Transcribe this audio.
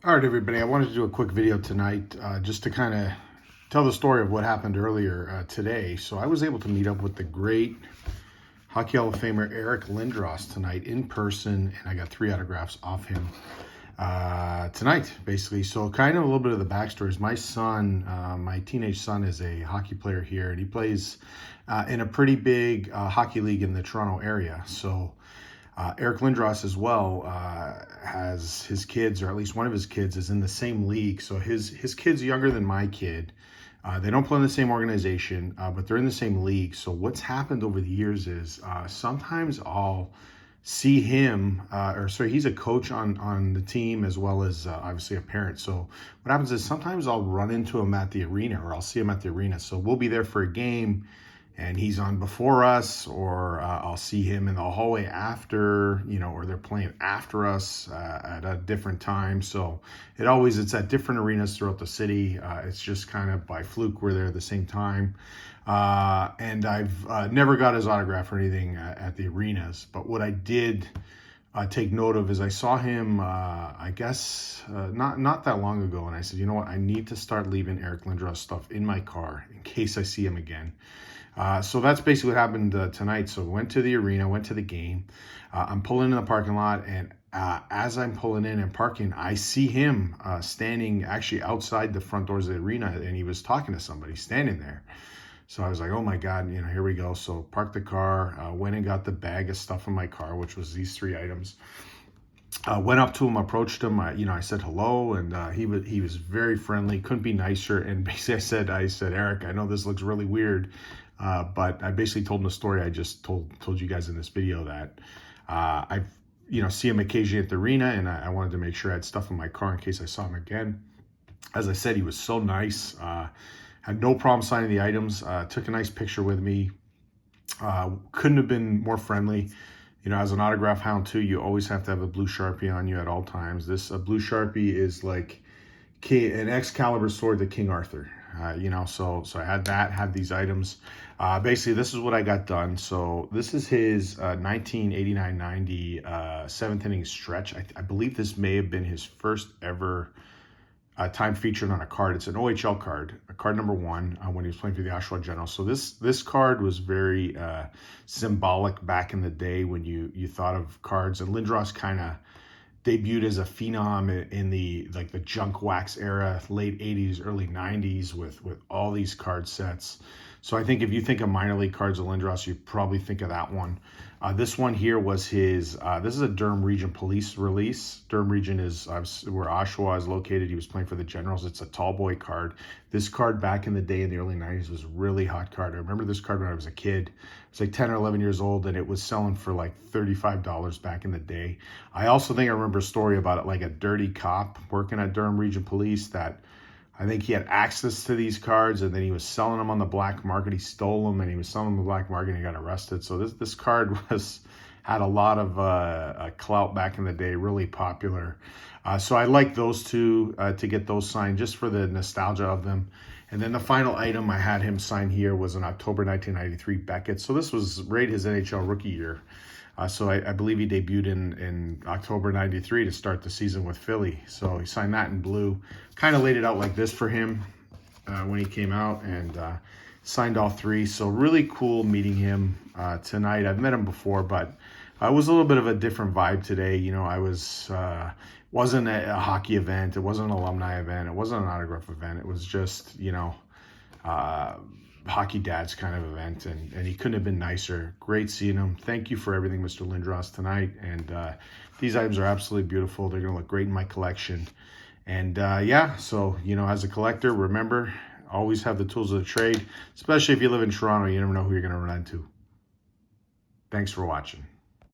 All right, everybody, I wanted to do a quick video tonight just to kind of tell the story of what happened earlier today. So I was able to meet up with the great Hockey Hall of Famer Eric Lindros tonight in person, and I got 3 autographs off him tonight, basically. So kind of a little bit of the backstory is my son, my teenage son, is a hockey player here, and he plays in a pretty big hockey league in the Toronto area. So Eric Lindros as well has his kids, or at least one of his kids is in the same league. So his kid's younger than my kid. They don't play in the same organization, but they're in the same league. So what's happened over the years is sometimes I'll see him, he's a coach on the team as well as obviously a parent. So what happens is sometimes I'll run into him at the arena, or I'll see him at the arena. So we'll be there for a game, and he's on before us, or I'll see him in the hallway after, or they're playing after us at a different time. So it's at different arenas throughout the city. It's just kind of by fluke we're there at the same time. And I've never got his autograph or anything at the arenas. But what I did take note of is I saw him, I guess, not that long ago. And I said, you know what, I need to start leaving Eric Lindros stuff in my car in case I see him again. So that's basically what happened tonight. So went to the arena, went to the game. I'm pulling in the parking lot, and as I'm pulling in and parking, I see him standing actually outside the front doors of the arena, and he was talking to somebody standing there. So I was like, oh my God, here we go. So parked the car, went and got the bag of stuff in my car, which was these 3 items. Went up to him, approached him. I said hello, and he was very friendly. Couldn't be nicer. And basically, I said, Eric, I know this looks really weird, but I basically told him the story I just told you guys in this video, that I see him occasionally at the arena, and I wanted to make sure I had stuff in my car in case I saw him again. As I said, he was so nice. Had no problem signing the items. Took a nice picture with me. Couldn't have been more friendly. As an autograph hound too, you always have to have a blue Sharpie on you at all times. This blue Sharpie is like an Excalibur sword to King Arthur. So I had these items. Basically, this is what I got done. So this is his 1989-90 7th inning stretch. I believe this may have been his first ever time featured on a card. It's an OHL card, card number 1, when he was playing for the Oshawa Generals. So this card was very symbolic back in the day when you thought of cards. And Lindros kind of debuted as a phenom in the junk wax era, late 80s, early 90s, with all these card sets. So I think if you think of minor league cards of Lindros, you probably think of that one. This one here was his, this is a Durham Region Police release. Durham Region is where Oshawa is located. He was playing for the Generals. It's a tall boy card. This card back in the day in the early 90s was a really hot card. I remember this card when I was a kid. I was like 10 or 11 years old, and it was selling for like $35 back in the day. I also think I remember a story about it, like a dirty cop working at Durham Region Police that I think he had access to these cards, and then he was selling them on the black market. He stole them, and he was selling them on the black market, and he got arrested. So this card had a lot of clout back in the day, really popular. So I like those 2 to get those signed just for the nostalgia of them. And then the final item I had him sign here was an October 1993 Beckett. So this was right his NHL rookie year. So I believe he debuted in October 93 to start the season with Philly. So he signed that in blue. Kind of laid it out like this for him when he came out, and signed all 3. So really cool meeting him tonight. I've met him before, but it was a little bit of a different vibe today. Wasn't a hockey event. It wasn't an alumni event. It wasn't an autograph event. It was just, hockey dads kind of event, and he couldn't have been nicer. Great seeing him. Thank you for everything, Mr. Lindros, tonight. And these items are absolutely beautiful. They're going to look great in my collection. And so as a collector, remember, always have the tools of the trade, especially if you live in Toronto. You never know who you're going to run into. Thanks for watching.